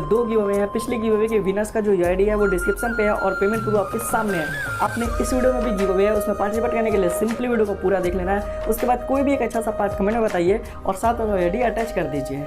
2 give away हैं। पिछले give away के विनर्स का जो यूआईडी है वो डिस्क्रिप्शन पे है और पेमेंट प्रूफ आपके सामने है। आपने इस वीडियो में भी गिव अवे है, उसमें पार्टिसिपेट करने के लिए सिंपली वीडियो को पूरा देख लेना है। उसके बाद कोई भी एक अच्छा सा पार्ट कमेंट में बताइए और साथ में यूआईडी अटैच कर दीजिए।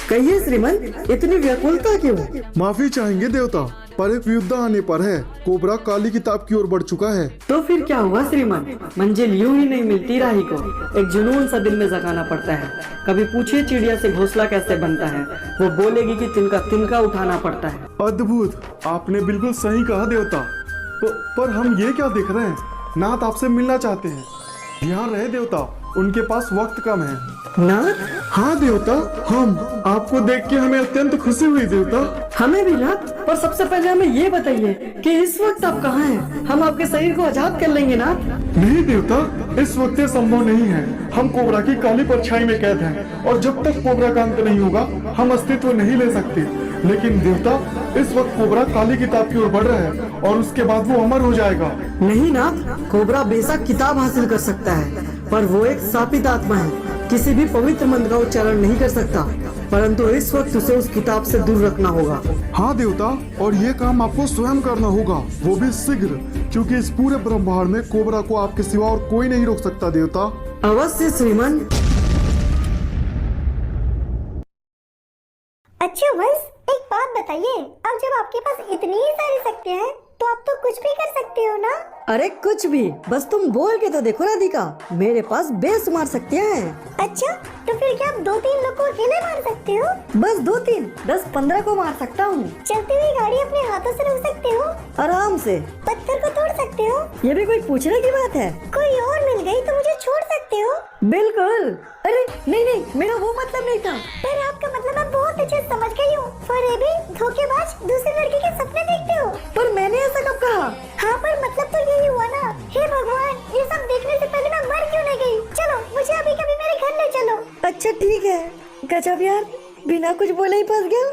कहिए श्रीमंत, इतनी व्याकुलता क्यों? माफी चाहेंगे देवता, पर एक युद्ध आने पर है। कोबरा काली किताब की ओर बढ़ चुका है। तो फिर क्या हुआ श्रीमंत? मंजिल यूं ही नहीं मिलती राही को, एक जुनून सा दिल में जगाना पड़ता है। कभी पूछिए चिड़िया से घोंसला कैसे बनता है, वो बोलेगी कि तिनका तिनका उठाना पड़ता है। अद्भुत, आपने बिल्कुल सही कहा देवता। पर हम ये क्या देख रहे हैं? नाथ आपसे मिलना चाहते हैं। ध्यान रहे देवता, उनके पास वक्त कम है। नाथ? हाँ देवता, हम आपको देख के हमें अत्यंत खुशी हुई देवता। हमें भी नाथ, पर सबसे पहले हमें ये बताइए कि इस वक्त आप कहाँ हैं? हम आपके शरीर को आजाद कर लेंगे नाथ। नहीं देवता, इस वक्त ये संभव नहीं है। हम कोबरा की काली परछाई में कैद हैं और जब तक कोबरा का अंत नहीं होगा हम अस्तित्व नहीं ले सकते। लेकिन देवता, इस वक्त कोबरा काली किताब की ओर बढ़ रहा है और उसके बाद वो अमर हो जाएगा। नहीं नाथ, कोबरा बेशक किताब हासिल कर सकता है, पर वो एक शापित आत्मा है, किसी भी पवित्र मंत्र का उच्चारण नहीं कर सकता। परंतु इस वक्त उसे उस किताब से दूर रखना होगा। हाँ देवता, और ये काम आपको स्वयं करना होगा, वो भी शीघ्र, क्योंकि इस पूरे ब्रह्मांड में कोबरा को आपके सिवा और कोई नहीं रोक सकता देवता। अवश्य श्रीमान। अच्छा वंश, एक बात बताइए, अब जब आपके पास इतनी सारी शक्तियाँ हैं तो आप तो कुछ भी कर सकते हो ना? अरे कुछ भी, बस तुम बोल के तो देखो राधिका, मेरे पास बेशुमार शक्तियाँ हैं। अच्छा, तो फिर क्या आप 2-3 लोग को अकेले मार सकते हो? बस 2-3, 10-15 को मार सकता हूँ। चलती हुई गाड़ी अपने हाथों से रोक सकते हो? आराम से। पत्थर को तोड़ सकते हो? ये भी कोई पूछने की बात है? कोई और मिल गई तो मुझे छोड़ सकते हो? बिल्कुल। अरे नहीं नहीं, मेरा वो मतलब नहीं था। पर आपका मतलब मैं बहुत अच्छे से समझ गई हूँ। फरेबी, धोखेबाज, दूसरी लड़की के सपने देखते हो। पर मैंने ऐसा कब कहा? हाँ, पर मतलब तो यही हुआ ना। हे भगवान, ये सब देखने से पहले मैं मर क्यों नहीं गई? चलो मुझे अभी कभी मेरे घर ले चलो। अच्छा ठीक है। गजब यार, बिना कुछ बोले ही फंस गया।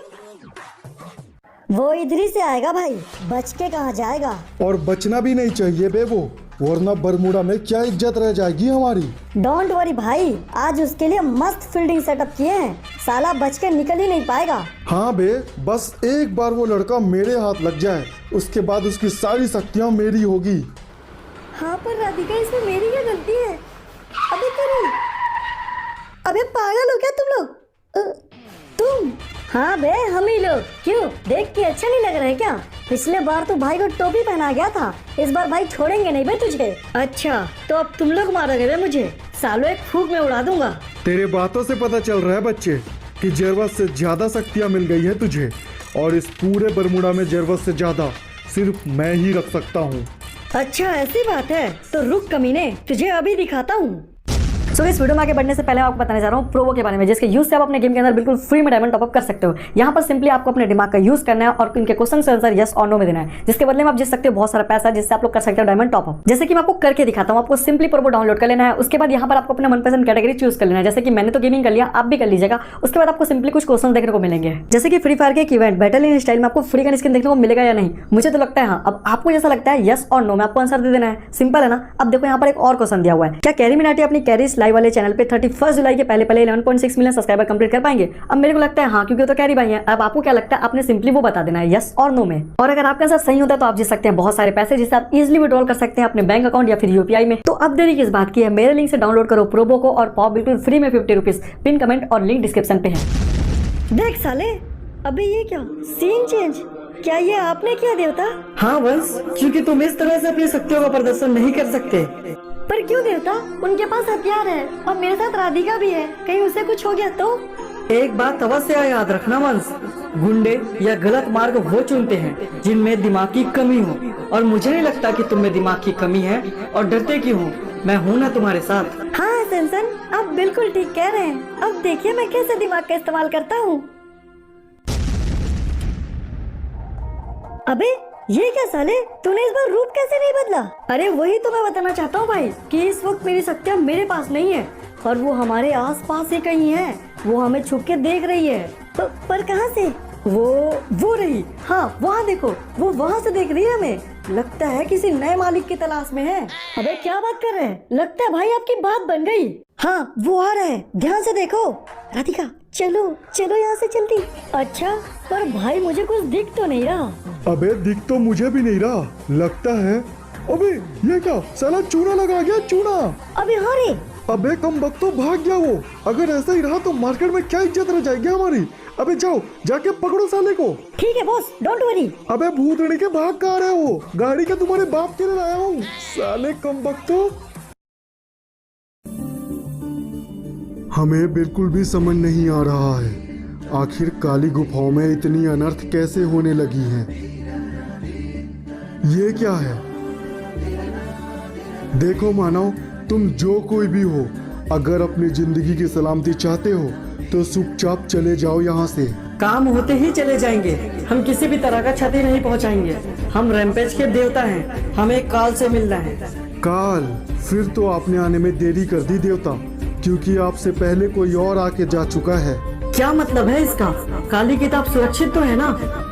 वो इधर ही से आएगा भाई, बच के कहाँ जाएगा? और बचना भी नहीं चाहिए बे वो, वरना बरमूडा में क्या इज्जत रह जाएगी हमारी। डोंट वरी भाई, आज उसके लिए मस्त फील्डिंग सेटअप किए हैं, साला बच के निकल ही नहीं पाएगा। हाँ बे, बस एक बार वो लड़का मेरे हाथ लग जाए, उसके बाद उसकी सारी शक्तियाँ मेरी होगी। हाँ पर राधिका, इसमें मेरी क्या गलती है? अबे तेरी, अबे पागल हो क्या तुम लोग? तुम? हाँ बे, हम ही लोग। क्यों, देख के अच्छा नहीं लग रहा है क्या? पिछले बार तो भाई को टोपी पहना गया था, इस बार भाई छोड़ेंगे नहीं बे तुझे। अच्छा, तो अब तुम लोग मारोगे बे मुझे? सालों एक फूंक में उड़ा दूंगा। तेरे बातों से पता चल रहा है बच्चे कि जरवस से ज्यादा शक्तियाँ मिल गई है तुझे, और इस पूरे बरमूडा में जरवस से ज्यादा सिर्फ मैं ही रख सकता हूँ। अच्छा ऐसी बात है, तो रुक कमीने, तुझे अभी दिखाता हूँ। सो इस वीडियो में आगे बढ़ने से पहले मैं आपको बताने जा रहा हूँ प्रोवो के बारे में, जिसके यूज से आप अपने गेम के अंदर बिल्कुल फ्री में डायमंड टॉप अप कर सकते हो। यहाँ पर सिंपली आपको अपने दिमाग का यूज करना है और इनके क्वेश्चन का आंसर यस और नो में देना है, जिसके बदले में आप जीत सकते हो बहुत सारा पैसा, जिससे आप लोग कर सकते हो डायमंड टॉप अप। जैसे कि मैं आपको करके दिखाता हूँ। आपको सिंपली प्रोवो डाउनलोड कर लेना है, उसके बाद यहाँ पर आपको अपना मनपसंद कैटेगरी चूज कर लेना है। जैसे कि मैंने तो गेमिंग कर लिया, आप भी कर लीजिएगा। उसके बाद आपको सिंपली कुछ क्वेश्चन देखने को मिलेंगे, जैसे कि फ्री फायर के एक इवेंट बैटल इन स्टाइल में आपको फ्री का स्किन देखने को मिलेगा या नहीं। मुझे तो लगता है हाँ। अब आपको जैसा लगता है यस और नो में आपको आंसर दे देना है, सिंपल है ना। अब देखो यहाँ पर एक और क्वेश्चन दिया हुआ है, क्या कैरी मिनाटी अपनी कैरीज लाइव वाले चैनल पे 31 जुलाई के पहले 11.6 मिलियन सब्सक्राइबर कंप्लीट कर पाएंगे? अब मेरे को लगता है हाँ, क्योंकि तो कैरी भाई है। अब आपको क्या लगता है? आपने सिंपली वो बता देना है यस और नो में। और अगर आपका आंसर सही होता है तो आप जीत सकते हैं बहुत सारे पैसे, जिससे आप इजीली विड्रॉल कर सकते हैं अपने बैंक अकाउंट या फिर यूपीआई में। तो अब देरी किस बात की है, मेरे लिंक से डाउनलोड करो प्रोबो को और पाओ बिल्कुल फ्री में 50 रुपीज। पिन कमेंट और लिंक डिस्क्रिप्शन पे है। देख साले, अभी ये क्या सीन चेंज, क्या ये आपने किया देवता? हाँ वंश, क्योंकि तुम इस तरह से अपनी शक्तियों का प्रदर्शन नहीं कर सकते। पर क्यों देवता? उनके पास हथियार है और मेरे साथ राधिका भी है, कहीं उसे कुछ हो गया तो? एक बात अवश्य याद रखना वंश, गुंडे या गलत मार्ग वो चुनते हैं जिनमें दिमाग की कमी हो, और मुझे नहीं लगता कि तुम में दिमाग की कमी है। और डरते क्यों हो, मैं हूँ ना तुम्हारे साथ। हाँ सैमसन, आप बिल्कुल ठीक कह रहे हैं। अब देखिए मैं कैसे दिमाग का इस्तेमाल करता हूँ। अबे ये क्या साले, तूने इस बार रूप कैसे नहीं बदला? अरे वही तो मैं बताना चाहता हूँ भाई, कि इस वक्त मेरी शक्तियाँ मेरे पास नहीं है, और वो हमारे आसपास ही कहीं है। वो हमें छुप के देख रही है। पर कहाँ से? वो रही, हाँ वहाँ देखो, वो वहाँ से देख रही है हमें। लगता है किसी नए मालिक की तलाश में है। अबे क्या बात कर रहे हैं? लगता है भाई आपकी बात बन गई। हाँ वो आ रहा है, ध्यान से देखो। राधिका चलो चलो यहाँ से जल्दी। अच्छा पर भाई मुझे कुछ दिख तो नहीं रहा। अबे दिख तो मुझे भी नहीं रहा, लगता है। अबे ये क्या, साला चूना लगा गया, चूना। अबे हाँ रे, अबे कम वक्त तो भाग गया वो। अगर ऐसा ही रहा तो मार्केट में क्या इज्जत रह जाएगी हमारी। अबे जाओ जाके पकड़ो साले को। ठीक है बॉस, डोंट वरी। अबे भूतड़ी के भाग कहाँ रहे हो? गाड़ी के तुम्हारे बाप के लिए लाया हूँ, साले कम वक्त तो। हमें बिल्कुल भी समझ नहीं आ रहा है, आखिर काली गुफाओं में इतनी अनर्थ कैसे होने लगी हैं। ये क्या है? देखो मानव, तुम जो कोई भी हो, अगर अपनी जिंदगी की सलामती चाहते हो तो चुपचाप चले जाओ यहाँ से। काम होते ही चले जाएंगे, हम किसी भी तरह का क्षति नहीं पहुंचाएंगे। हम रैम्पेज के देवता हैं, हमें काल से मिलना है। काल? फिर तो आपने आने में देरी कर दी देवता, क्योंकि आपसे पहले कोई और आके जा चुका है। क्या मतलब है इसका? काली किताब सुरक्षित तो है ना?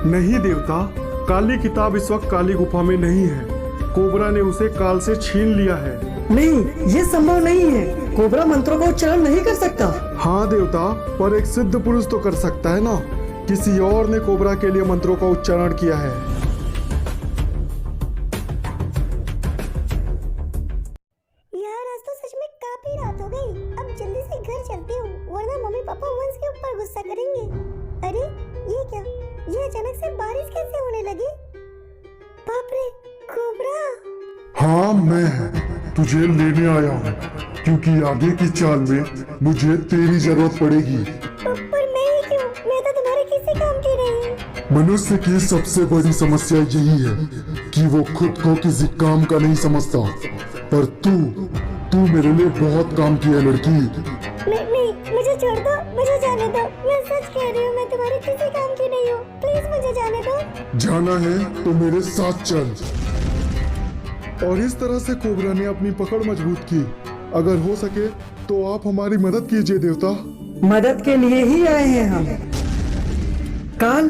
नहीं देवता, काली किताब इस वक्त काली गुफा में नहीं है। कोबरा ने उसे काल से छीन लिया है। नहीं, ये संभव नहीं है। कोबरा मंत्रों का उच्चारण नहीं कर सकता। हाँ देवता, पर एक सिद्ध पुरुष तो कर सकता है ना। किसी और ने कोबरा के लिए मंत्रों का उच्चारण किया है। यार आज तो सच में काफी रात हो गई। अब जल्दी से घर चलती हूँ, वरना मम्मी पापा वंश के ऊपर गुस्सा करेंगे। अरे ये क्या, ये अचानक से बारिश कैसे होने लगी? बाप रे, कोबरा। हाँ मैं तुझे लेने आया हूँ, क्योंकि आगे की चाल में मुझे तेरी जरूरत पड़ेगी। पर मैं ही क्यों? मैं तो तुम्हारे किसी काम की नहीं हूँ। मनुष्य की सबसे बड़ी समस्या यही है कि वो खुद को किसी काम का नहीं समझता। पर तू मेरे लिए बहुत काम की है लड़की। नहीं, मुझे छोड़ दो, मुझे जाने दो। मैं सच कह रही हूँ, मैं तुम्हारे किसी काम की नहीं हूँ। प्लीज मुझे जाने दो। जाना है तो मेरे साथ चल। और इस तरह से कोबरा ने अपनी पकड़ मजबूत की। अगर हो सके तो आप हमारी मदद कीजिए देवता। मदद के लिए ही आए हैं हम। काल,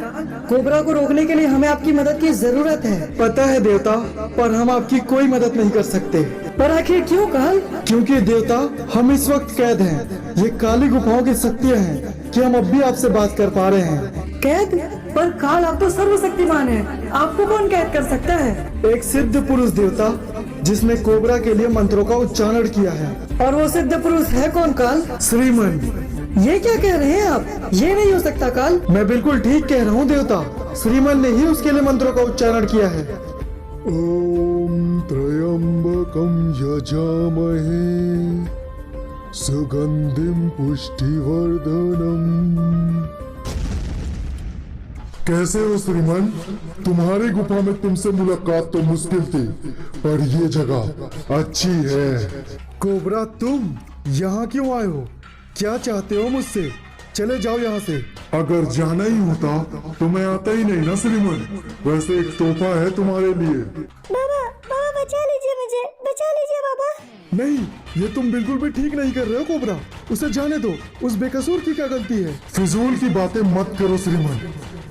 कोबरा को रोकने के लिए हमें आपकी मदद की जरूरत है। पता है देवता, पर हम आपकी कोई मदद नहीं कर सकते। पर आखिर क्यों काल? क्योंकि देवता, हम इस वक्त कैद हैं। ये काली गुफाओं की शक्तियाँ हैं कि हम अब भी आपसे बात कर पा रहे हैं। कैद? पर काल, आप तो सर्वशक्तिमान हैं, आपको कौन कैद कर सकता है? एक सिद्ध पुरुष देवता, जिसने कोबरा के लिए मंत्रों का उच्चारण किया है। और वो सिद्ध पुरुष है कौन काल? श्रीमन। ये क्या कह रहे हैं आप? ये नहीं हो सकता काल। मैं बिल्कुल ठीक कह रहा हूँ देवता, श्रीमन ने ही उसके लिए मंत्रों का उच्चारण किया है। ओम त्र्यंबकं यजामहे सुगंधिं पुष्टिवर्धनम्। कैसे हो श्रीमान? तुम्हारी गुफा में तुमसे मुलाकात तो मुश्किल थी, पर ये जगह अच्छी है। कोबरा, तुम यहाँ क्यों आए हो? क्या चाहते हो मुझसे? चले जाओ यहाँ से। अगर जाना ही होता तो मैं आता ही नहीं ना श्रीमान। वैसे एक तोहफा है तुम्हारे लिए। बाबा बचा लीजिए मुझे, बचा लीजिए बाबा। नहीं, ये तुम बिल्कुल भी ठीक नहीं कर रहे हो कोबरा। उसे जाने दो, उस बेकसूर की क्या गलती है? फिजूल की बातें मत करो श्रीमान।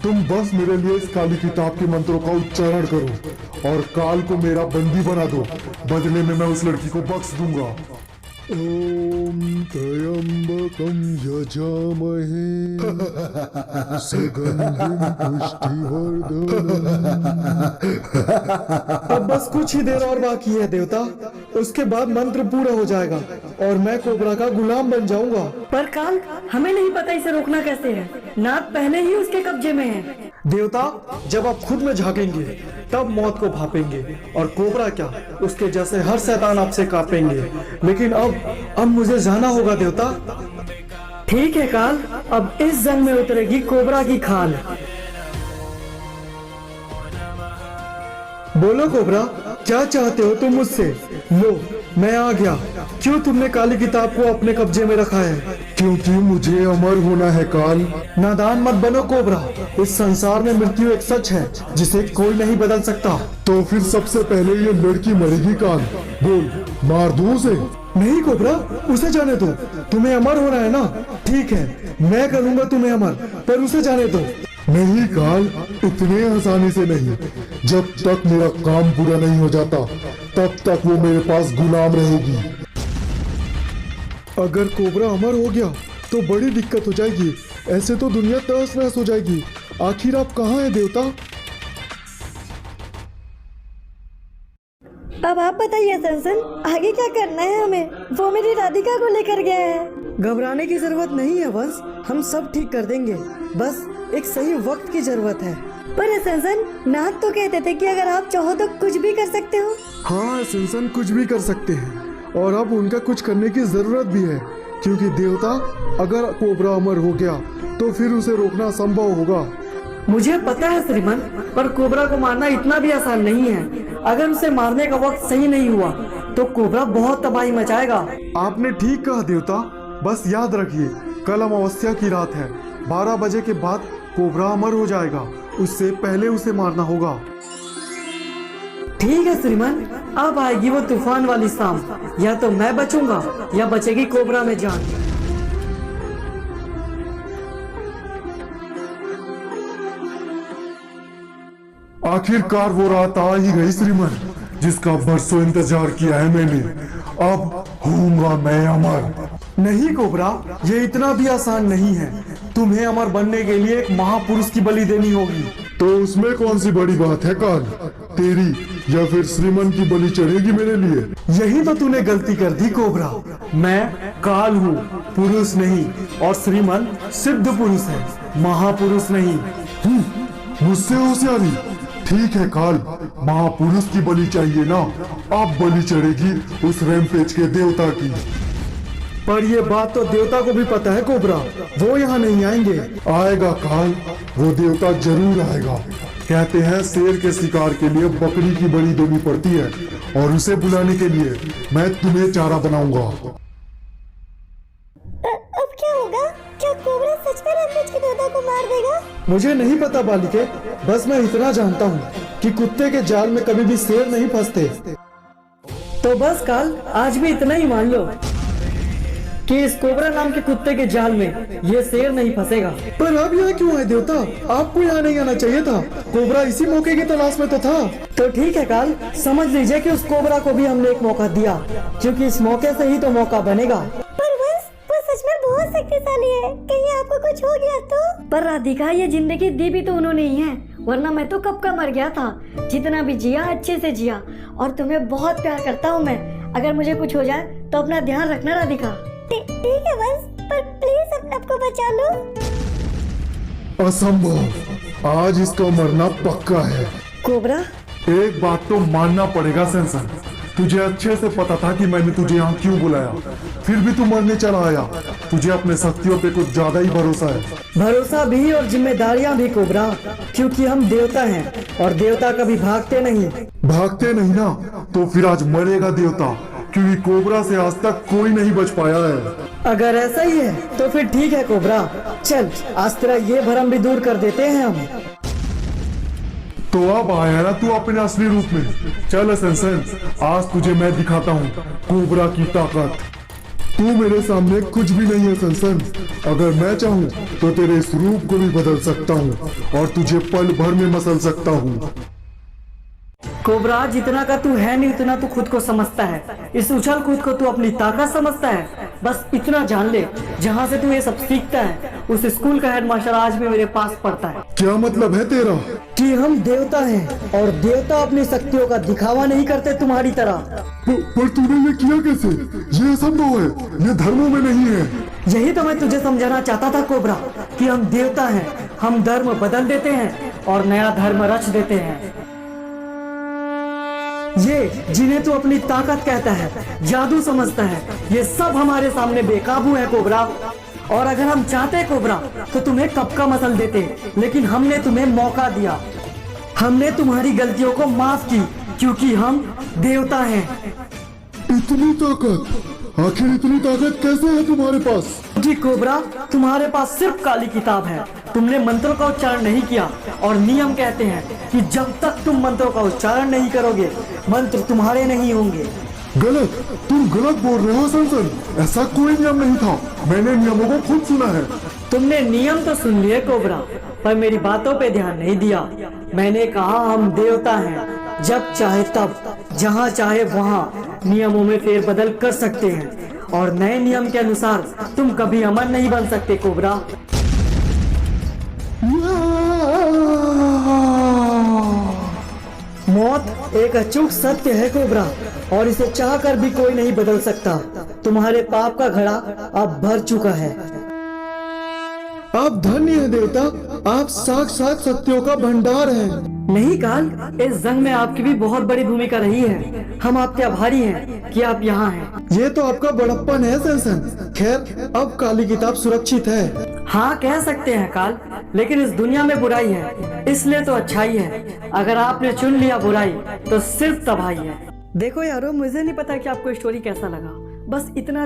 तुम बस मेरे लिए इस काली किताब के मंत्रों का उच्चारण करो और काल को मेरा बंदी बना दो। बदले में मैं उस लड़की को बख्श दूंगा। ओम त्र्यंबकं यजामहे सुगंधिं पुष्टिवर्धनम्। अब बस कुछ ही देर और बाकी है देवता, उसके बाद मंत्र पूरा हो जाएगा और मैं कोबरा का गुलाम बन जाऊंगा। पर काल, हमें नहीं पता इसे रोकना कैसे है। नाग पहले ही उसके कब्जे में है। देवता, जब आप खुद में झांकेंगे तब मौत को भापेंगे, और कोबरा क्या, उसके जैसे हर शैतान आपसे कांपेंगे। लेकिन अब मुझे जाना होगा देवता। ठीक है काल, अब इस जंग में उतरेगी कोबरा की खाल। बोलो कोबरा, क्या चाहते हो तुम मुझसे? लो, मैं आ गया। क्यों तुमने काली किताब को अपने कब्जे में रखा है? क्योंकि मुझे अमर होना है काल। नादान मत बनो कोबरा, इस संसार में मृत्यु एक सच है जिसे कोई नहीं बदल सकता। तो फिर सबसे पहले ये लड़की मरेगी काल। बोल, मार दूं उसे? नहीं कोबरा, उसे जाने दो। तुम्हें अमर होना है ना? ठीक है, मैं करूंगा तुम्हें अमर, पर उसे जाने दो। नहीं काल, इतने आसानी से नहीं। जब तक मेरा काम पूरा नहीं हो जाता तब तक वो मेरे पास गुलाम रहेगी। अगर कोबरा अमर हो गया तो बड़ी दिक्कत हो जाएगी। ऐसे तो दुनिया तहस नहस हो जाएगी। आखिर आप कहाँ हैं देवता? अब आप बताइए सनसन, आगे क्या करना है हमें? वो मेरी राधिका को लेकर गया है। घबराने की जरूरत नहीं है वंश, हम सब ठीक कर देंगे। बस एक सही वक्त की जरूरत है। पर सनसन, नाथ तो कहते थे कि अगर आप चाहो तो कुछ भी कर सकते हो। हाँ सिंसन, कुछ भी कर सकते हैं और अब उनका कुछ करने की जरूरत भी है, क्योंकि देवता अगर कोबरा अमर हो गया तो फिर उसे रोकना असंभव होगा। मुझे पता है श्रीमान, पर कोबरा को मारना इतना भी आसान नहीं है। अगर उसे मारने का वक्त सही नहीं हुआ तो कोबरा बहुत तबाही मचाएगा। आपने ठीक कहा देवता। बस याद रखिए, कल अमावस्या की रात है। 12 बजे के बाद कोबरा अमर हो जाएगा। उससे पहले उसे मारना होगा। ठीक है श्रीमान, अब आएगी वो तूफान वाली शाम। या तो मैं बचूंगा या बचेगी कोबरा में जान। आखिरकार वो रात आ ही गई श्रीमान, जिसका बरसों इंतजार किया है मैंने। अब होऊंगा मैं अमर। नहीं कोबरा, ये इतना भी आसान नहीं है। तुम्हें अमर बनने के लिए एक महापुरुष की बलि देनी होगी। तो उसमें कौन सी बड़ी बात है काल? तेरी या फिर श्रीमान की बलि चढ़ेगी मेरे लिए? यही तो तूने गलती कर दी कोबरा। मैं काल हूँ, पुरुष नहीं, और श्रीमन सिद्ध पुरुष है, महापुरुष नहीं। मुझसे होशियारी। ठीक है काल, महापुरुष की बलि चाहिए ना? अब बलि चढ़ेगी उस रैम्पेज के देवता की। पर ये बात तो देवता को भी पता है कोबरा, वो यहाँ नहीं आएंगे। आएगा काल, वो देवता जरूर आएगा। कहते हैं शेर के शिकार के लिए बकरी की बलि देनी पड़ती है, और उसे बुलाने के लिए मैं तुम्हें चारा बनाऊंगा। अब क्या होगा? क्या कोबरा सच में रैम्पेज के देवता को मार देगा? मुझे नहीं पता बालिके, बस मैं इतना जानता हूँ कि कुत्ते के जाल में कभी भी शेर नहीं फंसते। तो बस काल, आज भी इतना ही मान लो कि इस कोबरा नाम के कुत्ते के जाल में ये शेर नहीं फंसेगा। पर अब यहाँ क्यों है देवता? आपको यहाँ नहीं आना चाहिए था। कोबरा इसी मौके की तलाश में तो था। तो ठीक है काल, समझ लीजिए कि उस कोबरा को भी हमने एक मौका दिया, क्योंकि इस मौके से ही तो मौका बनेगा। पर वंश, वो सच में बहुत शक्तिशाली है। कहीं आपको कुछ हो गया तो? पर राधिका, ये जिंदगी दी भी तो उन्होंने ही है, वरना मैं तो कब का मर गया था। जितना भी जिया अच्छे से जिया, और तुम्हें बहुत प्यार करता हूँ मैं। अगर मुझे कुछ हो जाए तो अपना ध्यान रखना राधिका। ठीक है वंश, पर प्लीज अपने आप को बचा लो। असंभव, आज इसका मरना पक्का है। कोबरा, एक बात तो मानना पड़ेगा सेंसन, तुझे अच्छे से पता था कि मैंने तुझे यहाँ क्यों बुलाया, फिर भी तू मरने चला आया। तुझे अपने शक्तियों पे कुछ ज्यादा ही भरोसा है। भरोसा भी और जिम्मेदारियां भी कोबरा, क्योंकि हम देवता हैं और देवता कभी भागते नहीं। भागते नहीं ना, तो फिर आज मरेगा देवता, क्योंकि कोबरा से आज तक कोई नहीं बच पाया है। अगर ऐसा ही है तो फिर ठीक है कोबरा, चल आज तेरा ये भरम भी दूर कर देते हैं हम। तो अब आया ना तू अपने असली रूप में। चल सेंसन, आज तुझे मैं दिखाता हूँ कोबरा की ताकत। तू मेरे सामने कुछ भी नहीं है सेंसन। अगर मैं चाहूँ तो तेरे इस रूप को भी बदल सकता हूँ और तुझे पल भर में मसल सकता हूँ। कोबरा, जितना का तू है नहीं उतना तू खुद को समझता है। इस उछल कूद को तू अपनी ताकत समझता है। बस इतना जान ले, जहाँ से तू ये सब सीखता है उस स्कूल का हेडमास्टर आज भी मेरे पास पढ़ता है। क्या मतलब है तेरा? कि हम देवता हैं और देवता अपनी शक्तियों का दिखावा नहीं करते तुम्हारी तरह। पर तूने ये किया कैसे? ये असंभव है, ये धर्मों में नहीं है। यही तो मैं तुझे समझाना चाहता था कोबरा, कि हम देवता हैं, हम धर्म बदल देते हैं और नया धर्म रच देते हैं। ये जिन्हें तू अपनी ताकत कहता है, जादू समझता है, ये सब हमारे सामने बेकाबू है कोबरा। और अगर हम चाहते कोबरा तो तुम्हें कब का मसल देते, लेकिन हमने तुम्हें मौका दिया। हमने तुम्हारी गलतियों को माफ की, क्योंकि हम देवता हैं। इतनी ताकत? आखिर इतनी ताकत कैसे है तुम्हारे पास? जी कोबरा, तुम्हारे पास सिर्फ काली किताब है। तुमने मंत्रों का उच्चारण नहीं किया, और नियम कहते हैं कि जब तक तुम मंत्रों का उच्चारण नहीं करोगे मंत्र तुम्हारे नहीं होंगे। गलत, तुम गलत बोल रहे हो सेंसन। ऐसा कोई नियम नहीं था। मैंने नियमों को खुद सुना है। तुमने नियम तो सुन लिए कोबरा, पर मेरी बातों पे ध्यान नहीं दिया। मैंने कहा हम देवता हैं, जब चाहे तब, जहाँ चाहे वहाँ नियमों में फेरबदल कर सकते हैं, और नए नियम के अनुसार तुम कभी अमर नहीं बन सकते कोबरा। मौत एक अचूक सत्य है कोबरा, और इसे चाहकर भी कोई नहीं बदल सकता। तुम्हारे पाप का घड़ा अब भर चुका है। आप धन्य हैं देवता, आप साक्षात सत्यों का भंडार हैं। नहीं काल, इस जंग में आपकी भी बहुत बड़ी भूमिका रही है। हम आपके आभारी हैं कि आप यहाँ हैं। ये तो आपका बड़प्पन है सैनसन। खैर, अब काली किताब सुरक्षित है। हाँ कह सकते हैं काल, लेकिन इस दुनिया में बुराई है, इसलिए तो अच्छाई है। अगर आपने चुन लिया बुराई तो सिर्फ तबाही है। देखो यारो, मुझे नहीं पता कि आपको स्टोरी कैसा लगा, बस इतना